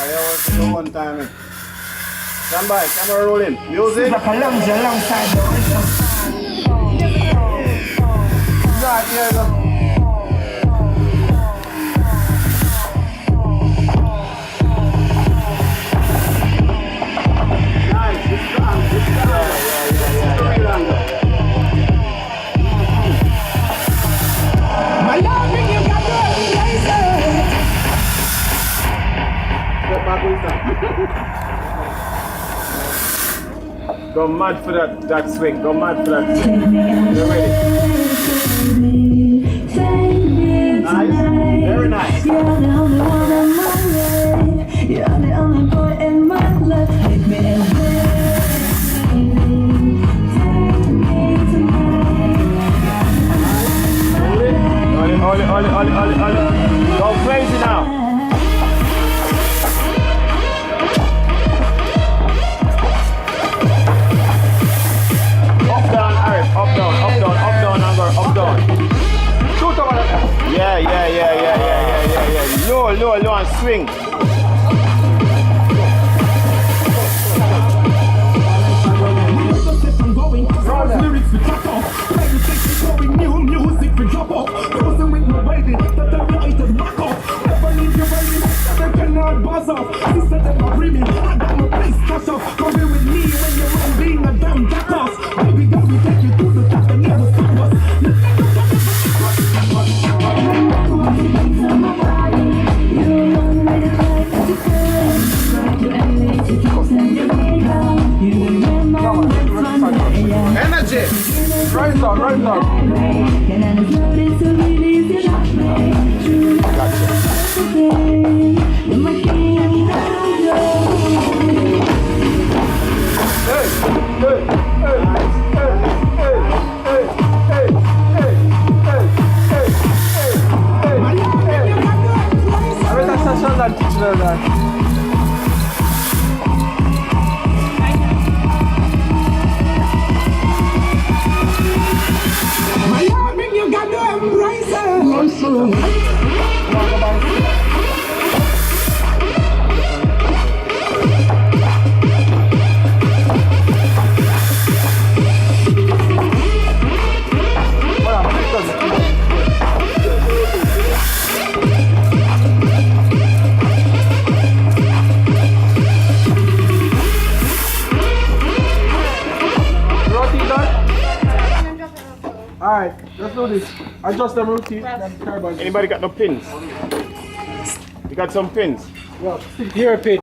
Fireworks is one time. Stand by, camera rolling. Music. Like a lunge alongside the Right, here go. Nice, it's strong, it's strong. My love, you got the Step back with that. Go mad for that swing. Go mad for that swing. You ready? Nice. Very nice. You're the only one in my life. You're the only boy in my life. Make me Hold it. Go crazy now. Up, down, Arif. Up, down, and go up, down. Shoot over there. Yeah. Low, and swing. lyrics we cut off. New music we drop off. Frozen with my baby, that the haters back off. Never leave you running, they cannot buzz off. Sister, they not me. I got my place cash off. Come here with me when you're on being a damn jackass. Baby girl, we take you to the top and never stop us. Energy. Rise up. Alright, let's do this. Adjust the routine. Anybody got no pins? You got some pins? Well, here a pin.